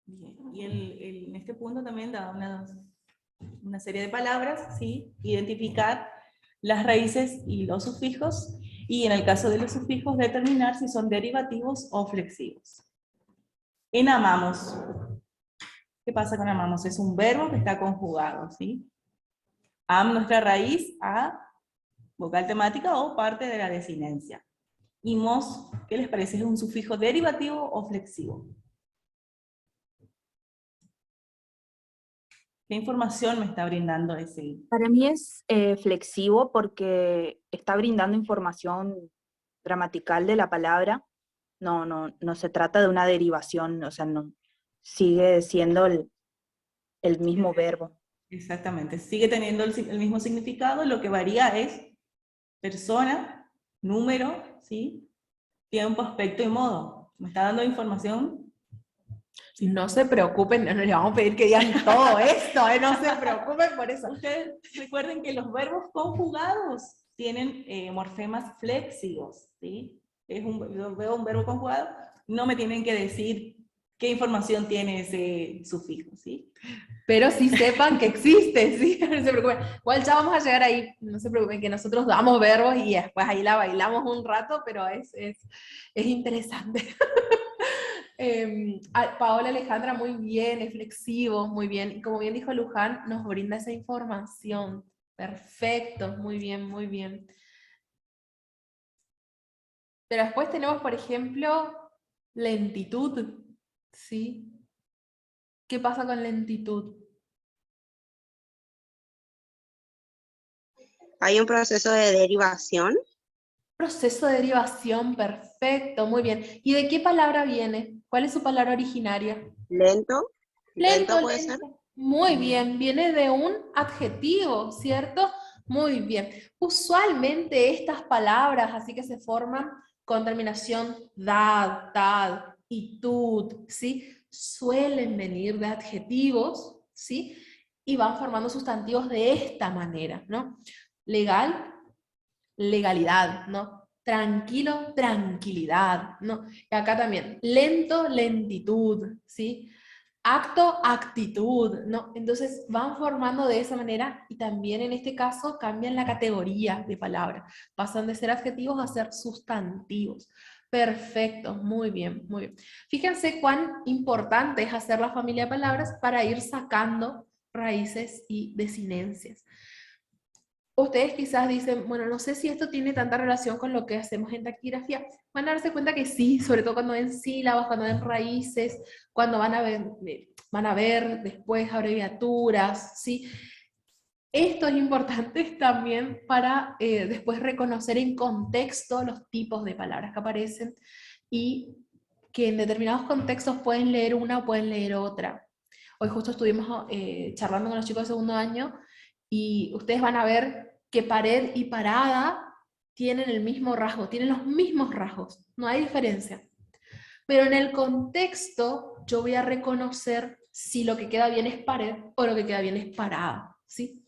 Bien. Y en este punto también da una serie de palabras, ¿sí? Identificar las raíces y los sufijos, y en el caso de los sufijos determinar si son derivativos o flexivos. En amamos, ¿qué pasa con amamos? Es un verbo que está conjugado, ¿sí? Am, nuestra raíz, a, vocal temática o parte de la desinencia. Y mos, ¿qué les parece? ¿Es un sufijo derivativo o flexivo? ¿Qué información me está brindando ese? Para mí es flexivo porque está brindando información gramatical de la palabra. No se trata de una derivación, o sea, no, sigue siendo el mismo verbo. Exactamente, sigue teniendo el mismo significado, lo que varía es persona, número, ¿sí? Tiempo, aspecto y modo. ¿Me está dando información? No se preocupen, no les vamos a pedir que digan todo esto, no se preocupen por eso. Ustedes recuerden que los verbos conjugados tienen morfemas flexivos, ¿sí? Yo veo un verbo conjugado, no me tienen que decir qué información tiene ese sufijo, ¿sí? Pero sí sepan que existe, ¿sí? No se preocupen. Igual ya vamos a llegar ahí, no se preocupen, que nosotros damos verbos y después ahí la bailamos un rato, pero es interesante. Paola Alejandra, muy bien, es flexivo, muy bien. Y como bien dijo Luján, nos brinda esa información. Perfecto, muy bien, muy bien. Pero después tenemos, por ejemplo, lentitud, ¿sí? ¿Qué pasa con lentitud? Hay un proceso de derivación. Proceso de derivación, perfecto, muy bien. ¿Y de qué palabra viene? ¿Cuál es su palabra originaria? Lento. Lento, Lento puede ser. lento. Muy bien, viene de un adjetivo, ¿cierto? Muy bien. Usualmente estas palabras, así que se forman con terminación dad, tad y tud, ¿sí? Suelen venir de adjetivos, ¿sí? Y van formando sustantivos de esta manera, ¿no? Legal, legalidad, ¿no? Tranquilo, tranquilidad, ¿no? Y acá también, lento, lentitud, ¿sí? Acto, actitud, ¿no? Entonces van formando de esa manera y también en este caso cambian la categoría de palabra. Pasan de ser adjetivos a ser sustantivos. Perfecto, muy bien, muy bien. Fíjense cuán importante es hacer la familia de palabras para ir sacando raíces y desinencias. Ustedes quizás dicen, bueno, no sé si esto tiene tanta relación con lo que hacemos en taquigrafía. Van a darse cuenta que sí, sobre todo cuando ven sílabas, cuando ven raíces, cuando van a ver después abreviaturas, ¿sí? Esto es importante también para después reconocer en contexto los tipos de palabras que aparecen y que en determinados contextos pueden leer una o pueden leer otra. Hoy justo estuvimos charlando con los chicos de segundo año y ustedes van a ver que pared y parada tienen el mismo rasgo, tienen los mismos rasgos, no hay diferencia. Pero en el contexto yo voy a reconocer si lo que queda bien es pared o lo que queda bien es parada, ¿sí?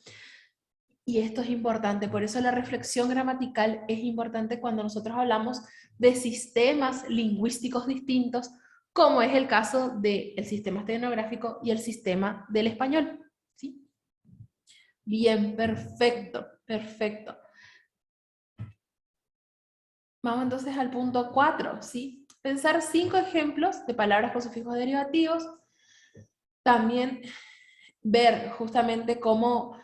Y esto es importante, por eso la reflexión gramatical es importante cuando nosotros hablamos de sistemas lingüísticos distintos, como es el caso del sistema estenográfico y el sistema del español, ¿sí? Bien, perfecto, perfecto. Vamos entonces al punto 4, ¿sí? Pensar 5 ejemplos de palabras con sufijos derivativos. También ver justamente cómo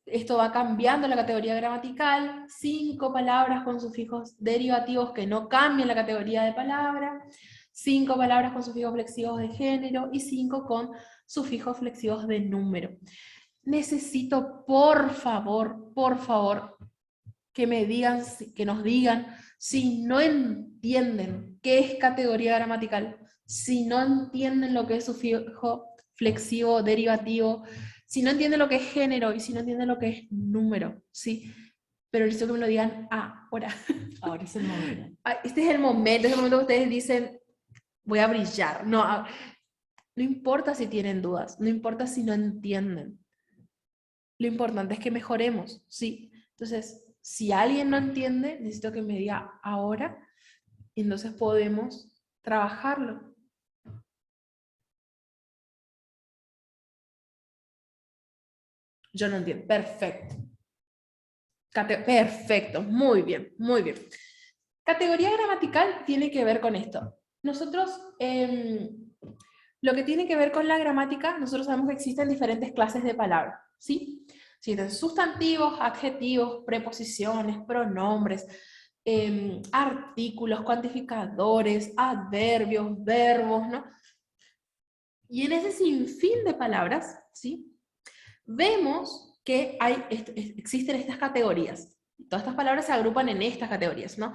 esto va cambiando la categoría gramatical. 5 palabras con sufijos derivativos que no cambian la categoría de palabra. 5 palabras con sufijos flexivos de género y 5 con sufijos flexivos de número. Necesito, por favor, que me digan, que nos digan si no entienden qué es categoría gramatical, si no entienden lo que es sufijo flexivo, derivativo, si no entienden lo que es género y si no entienden lo que es número, ¿sí? Pero necesito que me lo digan ahora. Ahora es el momento. Este es el momento que ustedes dicen, voy a brillar. No, no importa si tienen dudas, no importa si no entienden. Lo importante es que mejoremos, ¿sí? Entonces, si alguien no entiende, necesito que me diga ahora, y entonces podemos trabajarlo. Yo no entiendo. Perfecto. Perfecto. Muy bien, muy bien. Categoría gramatical tiene que ver con esto. Nosotros, lo que tiene que ver con la gramática, nosotros sabemos que existen diferentes clases de palabras, ¿sí? Existen sustantivos, adjetivos, preposiciones, pronombres, artículos, cuantificadores, adverbios, verbos, ¿no? Y en ese sinfín de palabras, ¿sí? Vemos que existen estas categorías. Todas estas palabras se agrupan en estas categorías, ¿no?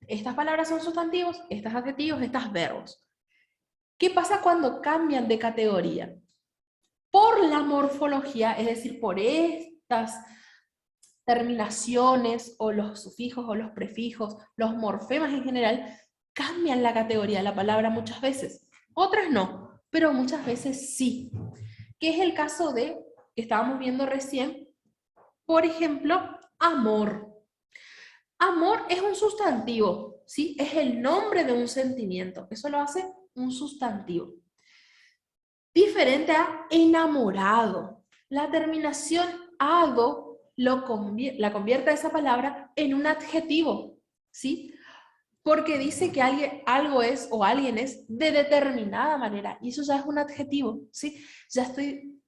Estas palabras son sustantivos, estas adjetivos, estas verbos. ¿Qué pasa cuando cambian de categoría? Por la morfología, es decir, por estas terminaciones o los sufijos o los prefijos, los morfemas en general, cambian la categoría de la palabra muchas veces. Otras no, pero muchas veces sí. ¿Qué es el caso de, que estábamos viendo recién, por ejemplo, amor? Amor es un sustantivo, ¿sí? Es el nombre de un sentimiento. Eso lo hace un sustantivo. Diferente a enamorado. La terminación ado la convierte a esa palabra en un adjetivo, ¿sí? Porque dice que algo es o alguien es de determinada manera, y eso ya es un adjetivo, ¿sí? Ya estoy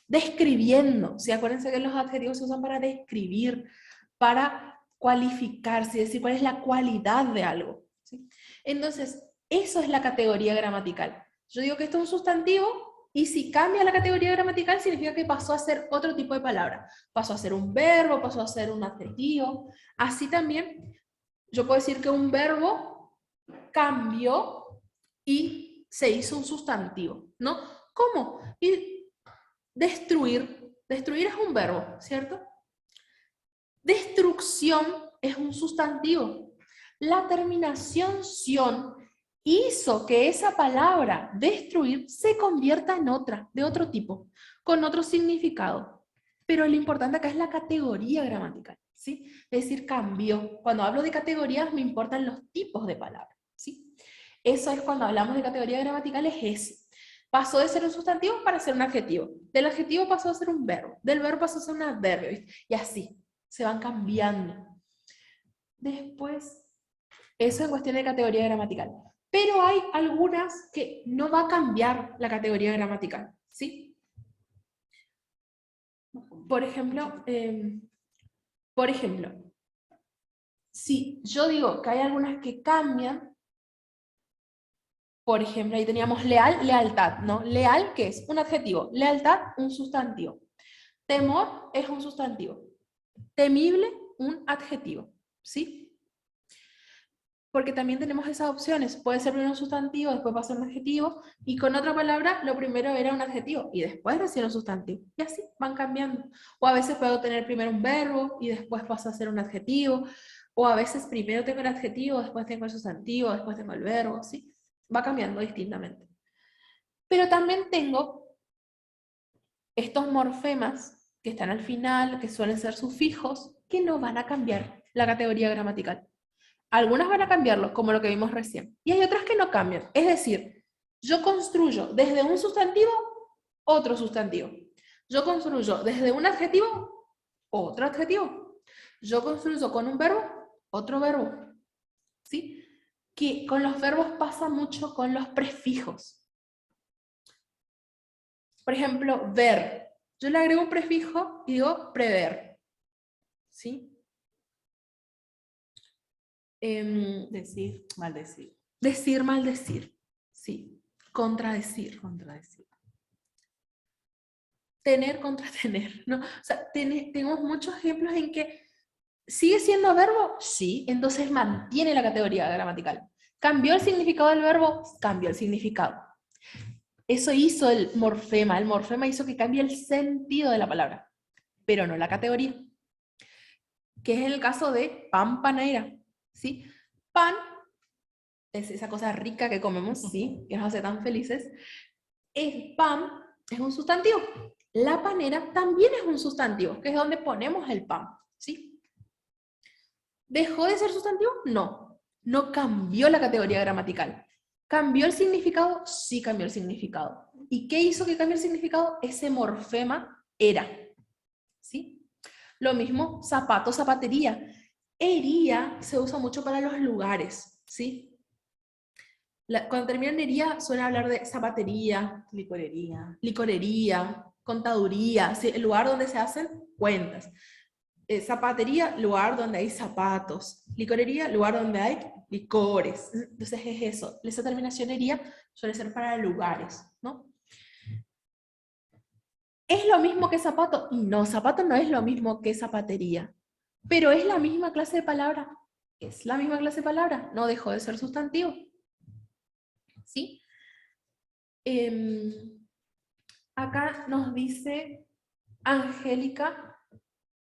describiendo, ¿sí? Acuérdense que los adjetivos se usan para describir, para cualificarse, decir cuál es la cualidad de algo, ¿sí? Entonces, eso es la categoría gramatical. Yo digo que esto es un sustantivo, y si cambia la categoría gramatical significa que pasó a ser otro tipo de palabra. Pasó a ser un verbo, pasó a ser un adjetivo. Así también, yo puedo decir que un verbo cambió y se hizo un sustantivo, ¿no? ¿Cómo? Y destruir. Destruir es un verbo, ¿cierto? Destrucción es un sustantivo. La terminación ción hizo que esa palabra destruir se convierta en otra, de otro tipo, con otro significado. Pero lo importante acá es la categoría gramatical, ¿sí? Es decir, cambió. Cuando hablo de categorías me importan los tipos de palabras, ¿sí? Eso es cuando hablamos de categoría gramatical, es eso. Pasó de ser un sustantivo para ser un adjetivo. Del adjetivo pasó a ser un verbo. Del verbo pasó a ser un adverbio. Y así, se van cambiando. Después, eso en cuestión de categoría gramatical. Pero hay algunas que no va a cambiar la categoría gramatical, ¿sí? Por ejemplo, si yo digo que hay algunas que cambian, por ejemplo, ahí teníamos leal, lealtad, ¿no? Leal, ¿qué es? Un adjetivo. Lealtad, un sustantivo. Temor es un sustantivo. Temible, un adjetivo, ¿sí? Porque también tenemos esas opciones. Puede ser primero un sustantivo, después va a ser un adjetivo, y con otra palabra, lo primero era un adjetivo, y después recién un sustantivo. Y así van cambiando. O a veces puedo tener primero un verbo, y después pasa a ser un adjetivo, o a veces primero tengo el adjetivo, después tengo el sustantivo, después tengo el verbo, ¿sí? Va cambiando distintamente. Pero también tengo estos morfemas que están al final, que suelen ser sufijos, que no van a cambiar la categoría gramatical. Algunas van a cambiarlo, como lo que vimos recién, y hay otras que no cambian. Es decir, yo construyo desde un sustantivo otro sustantivo. Yo construyo desde un adjetivo otro adjetivo. Yo construyo con un verbo otro verbo. ¿Sí? Que con los verbos pasa mucho con los prefijos. Por ejemplo, ver. Yo le agrego un prefijo y digo prever. ¿Sí? Decir, maldecir. Decir, maldecir. Sí. Contradecir. Contradecir. Tener contra tener, ¿no? O sea, tenemos muchos ejemplos en que sigue siendo verbo, sí, entonces mantiene la categoría gramatical. ¿Cambió el significado del verbo? Cambió el significado. Eso hizo el morfema hizo que cambie el sentido de la palabra, pero no la categoría. Que es en el caso de pan, panera, ¿sí? Pan es esa cosa rica que comemos, ¿sí? Que nos hace tan felices. El pan es un sustantivo. La panera también es un sustantivo, que es donde ponemos el pan, ¿sí? ¿Dejó de ser sustantivo? No. No cambió la categoría gramatical. ¿Cambió el significado? Sí cambió el significado. ¿Y qué hizo que cambie el significado? Ese morfema era, ¿sí? Lo mismo, zapato, zapatería. Hería se usa mucho para los lugares, ¿sí? Cuando termina en hería suele hablar de zapatería, Licorería. licorería, contaduría, ¿sí? El lugar donde se hacen cuentas. Zapatería, lugar donde hay zapatos. Licorería, lugar donde hay licores. Entonces es eso. Esa terminación hería suele ser para lugares, ¿no? ¿Es lo mismo que zapato? No, zapato no es lo mismo que zapatería. Pero es la misma clase de palabra. Es la misma clase de palabra. No dejó de ser sustantivo. ¿Sí? Acá nos dice Angélica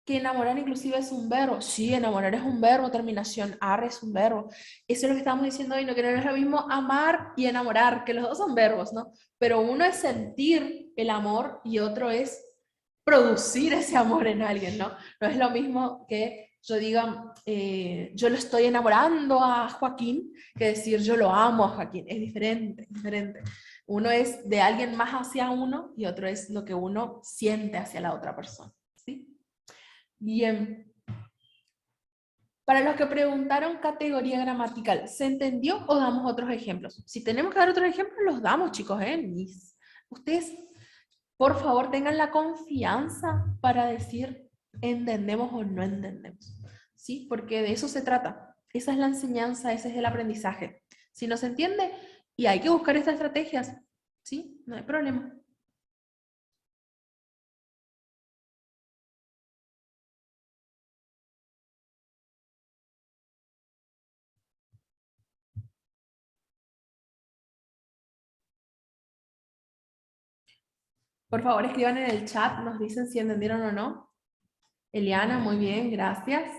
que enamorar inclusive es un verbo. Sí, enamorar es un verbo, terminación ar es un verbo. Eso es lo que estamos diciendo hoy, no, que no es lo mismo amar y enamorar, que los dos son verbos, ¿no? Pero uno es sentir el amor y otro es producir ese amor en alguien, ¿no? No es lo mismo que yo diga, yo lo estoy enamorando a Joaquín, que decir yo lo amo a Joaquín. Es diferente, es diferente. Uno es de alguien más hacia uno y otro es lo que uno siente hacia la otra persona, ¿sí? Bien. Para los que preguntaron categoría gramatical, ¿se entendió o damos otros ejemplos? Si tenemos que dar otros ejemplos, los damos, chicos, ¿eh? Ustedes, por favor, tengan la confianza para decir entendemos o no entendemos, ¿sí? Porque de eso se trata. Esa es la enseñanza, ese es el aprendizaje. Si no se entiende, y hay que buscar estas estrategias, ¿sí? No hay problema. Por favor, escriban en el chat, nos dicen si entendieron o no. Eliana, muy bien, gracias.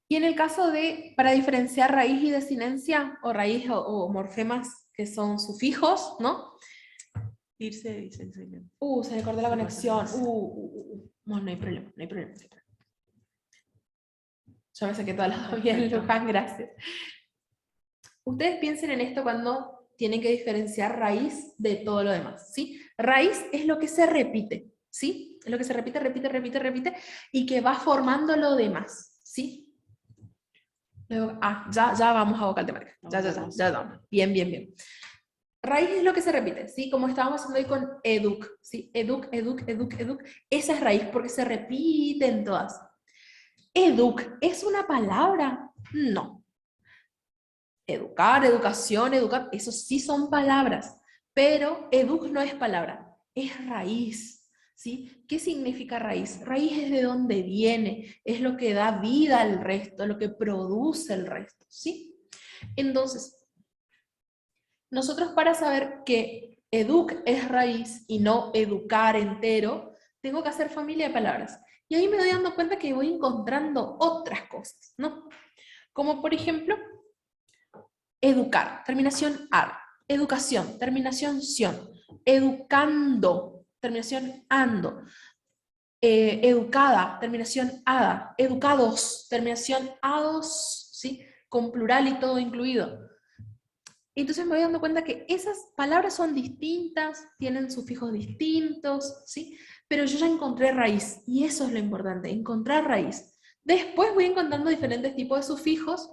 Y en el caso de, para diferenciar raíz y desinencia, o raíz o morfemas que son sufijos, ¿no? Irse, dice el señor. Se le cortó la conexión. No, no hay problema, no hay problema. Yo me saqué todas las bien, Luján, gracias. Ustedes piensen en esto cuando tienen que diferenciar raíz de todo lo demás, ¿sí? Raíz es lo que se repite, ¿sí? Es lo que se repite, repite, y que va formando lo demás, ¿sí? Luego, ya vamos a vocal temática. Ya vamos. Bien. Raíz es lo que se repite, ¿sí? Como estábamos haciendo hoy con educ, ¿sí? Educ. Esa es raíz porque se repiten todas. Educ, ¿es una palabra? No. Educar, educación, educar, eso sí son palabras, pero educ no es palabra, es raíz, ¿sí? ¿Qué significa raíz? Raíz es de donde viene, es lo que da vida al resto, lo que produce el resto, ¿sí? Entonces, nosotros para saber que educ es raíz y no educar entero, tengo que hacer familia de palabras. Y ahí me doy dando cuenta que voy encontrando otras cosas, ¿no? Como por ejemplo, educar, terminación ar. Educación, terminación sion. Educando, terminación ando. Educada, terminación ada. Educados, terminación ados, ¿sí? Con plural y todo incluido. Entonces me voy dando cuenta que esas palabras son distintas, tienen sufijos distintos, ¿sí? Pero yo ya encontré raíz, y eso es lo importante, encontrar raíz. Después voy encontrando diferentes tipos de sufijos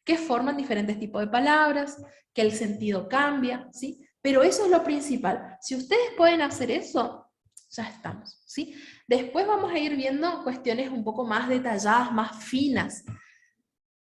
que forman diferentes tipos de palabras, que el sentido cambia, ¿sí? Pero eso es lo principal. Si ustedes pueden hacer eso, ya estamos, ¿sí? Después vamos a ir viendo cuestiones un poco más detalladas, más finas.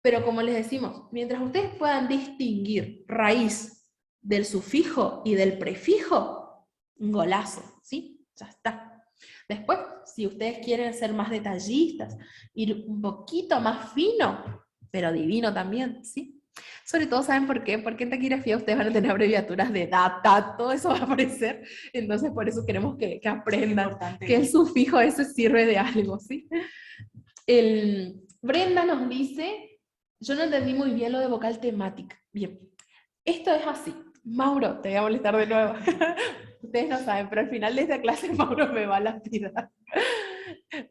Pero como les decimos, mientras ustedes puedan distinguir raíz del sufijo y del prefijo, un golazo, ¿sí? Ya está. Después, si ustedes quieren ser más detallistas, ir un poquito más fino, pero divino también, ¿sí? Sobre todo, ¿saben por qué? Porque en taquigrafía ustedes van a tener abreviaturas de data, todo eso va a aparecer, entonces por eso queremos que aprendan que el sufijo ese sirve de algo, ¿sí? Brenda nos dice, yo no entendí muy bien lo de vocal temática. Bien, esto es así. Mauro, te voy a molestar de nuevo. Ustedes no saben, pero al final de esta clase Mauro me va a lapidar.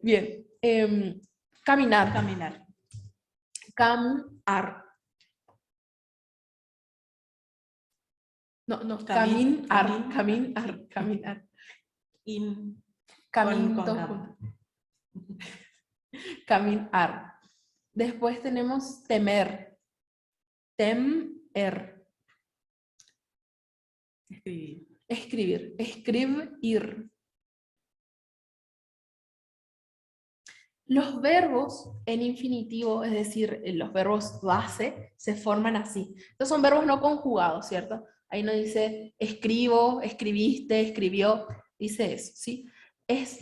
Bien, caminar. Caminar. Caminar. No, caminar. Caminar. In, Camin, con todo cam. junto. Caminar. Después tenemos temer. Temer. Escribir. Escribir. Escribir. Los verbos en infinitivo, es decir, los verbos base, se forman así. Estos son verbos no conjugados, ¿cierto? Ahí no dice escribo, escribiste, escribió, dice eso, ¿sí?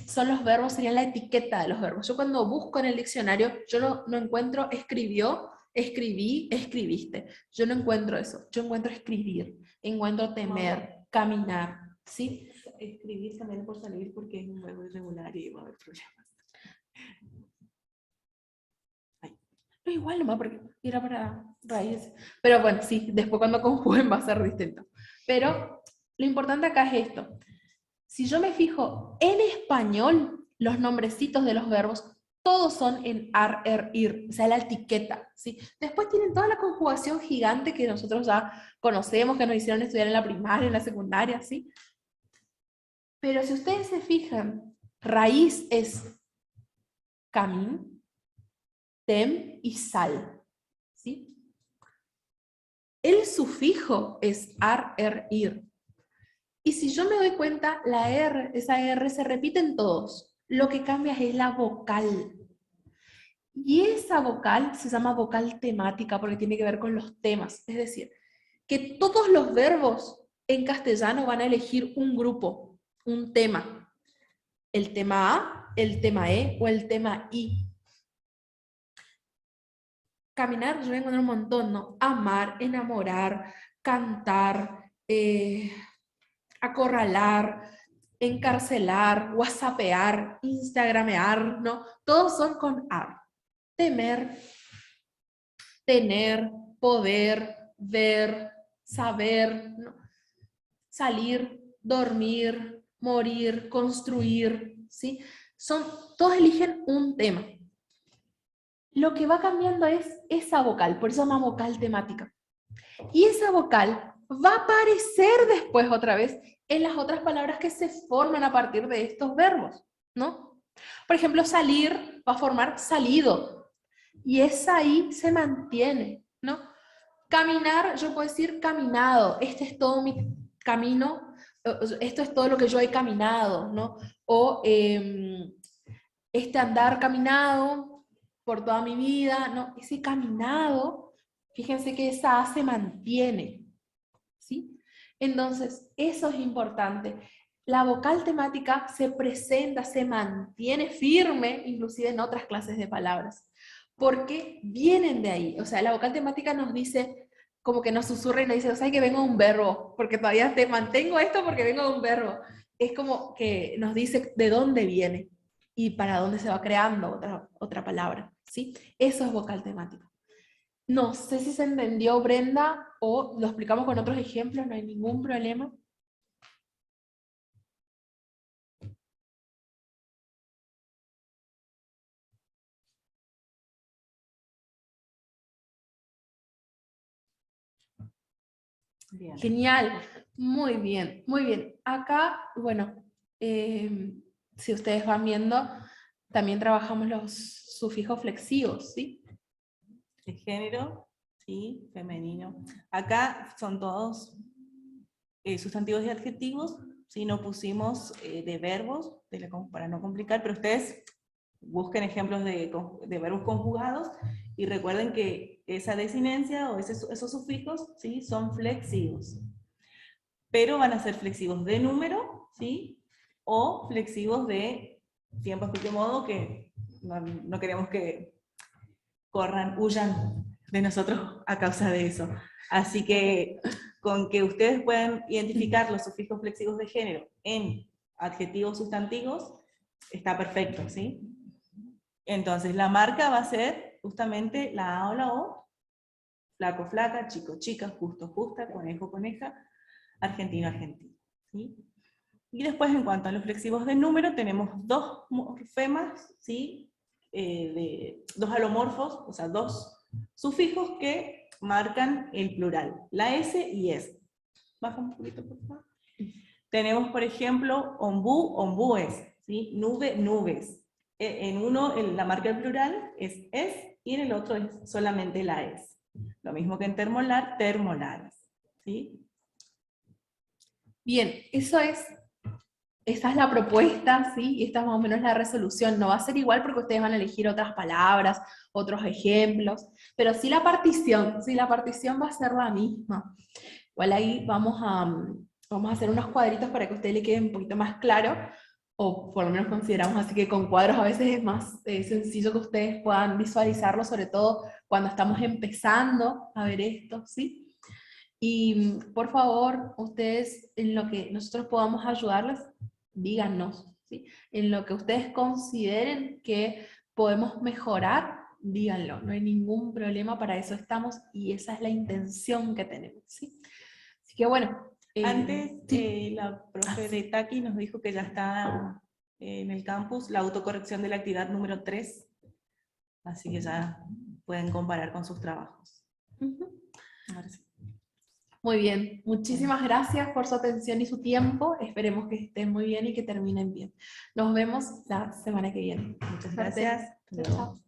Son los verbos, serían la etiqueta de los verbos. Yo cuando busco en el diccionario, yo no encuentro escribió, escribí, escribiste. Yo no encuentro eso. Yo encuentro escribir, encuentro temer, caminar, ¿sí? Escribir también por salir porque es un verbo irregular y va a haber problemas. No, igual nomás porque era para raíces. Pero bueno, sí, después cuando conjuguen va a ser distinto. Pero lo importante acá es esto. Si yo me fijo en español, los nombrecitos de los verbos, todos son en ar, er, ir, o sea, la etiqueta, ¿sí? Después tienen toda la conjugación gigante que nosotros ya conocemos, que nos hicieron estudiar en la primaria, en la secundaria, ¿sí? Pero si ustedes se fijan, raíz es camín, tem y sal, ¿sí? El sufijo es ar, er, ir. Y si yo me doy cuenta, la R, esa R se repite en todos. Lo que cambia es la vocal. Y esa vocal se llama vocal temática porque tiene que ver con los temas. Es decir, que todos los verbos en castellano van a elegir un grupo, un tema. El tema A, el tema E o el tema I. Caminar, yo voy a encontrar un montón, ¿no? Amar, enamorar, cantar, acorralar, encarcelar, whatsappear, instagramear, ¿no? Todos son con ar. Temer, tener, poder, ver, saber, ¿no? Salir, dormir, morir, construir, ¿sí? Todos eligen un tema. Lo que va cambiando es esa vocal, por eso se llama vocal temática. Y esa vocal va a aparecer después otra vez en las otras palabras que se forman a partir de estos verbos, ¿no? Por ejemplo, salir va a formar salido, y esa ahí se mantiene, ¿no? Caminar, yo puedo decir caminado, este es todo mi camino, esto es todo lo que yo he caminado, ¿no? O este andar caminado por toda mi vida, ¿no? Ese caminado Fíjense que esa A se mantiene, ¿sí? Entonces, eso es importante. La vocal temática se presenta, se mantiene firme, inclusive en otras clases de palabras, porque vienen de ahí. O sea, la vocal temática nos dice, como que nos susurra y nos dice, o sea, que vengo de un verbo, porque todavía te mantengo esto porque vengo de un verbo. Es como que nos dice de dónde viene y para dónde se va creando otra palabra, ¿sí? Eso es vocal temática. No sé si se entendió, Brenda, o lo explicamos con otros ejemplos, no hay ningún problema. Bien. Genial, muy bien, muy bien. Acá, bueno, si ustedes van viendo, también trabajamos los sufijos flexivos, ¿sí? De género, sí, femenino. Acá son todos sustantivos y adjetivos, ¿sí? No pusimos de verbos, para no complicar, pero ustedes busquen ejemplos de verbos conjugados y recuerden que esa desinencia o esos sufijos, ¿sí? Son flexivos. Pero van a ser flexivos de número, ¿sí? O flexivos de tiempo, espacio, modo, que no queremos que huyan de nosotros a causa de eso. Así que con que ustedes puedan identificar los sufijos flexivos de género en adjetivos sustantivos, está perfecto, ¿sí? Entonces la marca va a ser justamente la A o la O, flaco, flaca, chico, chica, justo, justa, conejo, coneja, argentino, argentino, ¿sí? Y después, en cuanto a los flexivos de número, tenemos dos morfemas, ¿sí? Dos alomorfos, o sea, dos sufijos que marcan el plural, la S y S. Baja un poquito, por favor. Tenemos, por ejemplo, ombú, ombúes, ¿sí? Nube, nubes. En uno la marca del plural es y en el otro es solamente la S. Lo mismo que en termolar, termolares, ¿sí? Bien, esa es la propuesta, ¿sí? Y esta es más o menos la resolución. No va a ser igual porque ustedes van a elegir otras palabras, otros ejemplos, pero sí la partición va a ser la misma. Igual ahí vamos a hacer unos cuadritos para que a ustedes le quede un poquito más claro, o por lo menos consideramos así que con cuadros a veces es más sencillo que ustedes puedan visualizarlo, sobre todo cuando estamos empezando a ver esto, ¿sí? Y por favor, ustedes en lo que nosotros podamos ayudarles, díganos, ¿sí? En lo que ustedes consideren que podemos mejorar, díganlo, no hay ningún problema, para eso estamos y esa es la intención que tenemos, ¿sí? Así que bueno. Antes, sí. la profe de Taki nos dijo que ya está en el campus la autocorrección de la actividad número 3, así que ya pueden comparar con sus trabajos. Ahora sí. Muy bien, muchísimas gracias por su atención y su tiempo, esperemos que estén muy bien y que terminen bien. Nos vemos la semana que viene. Muchas Suerte. gracias. Chao, chao.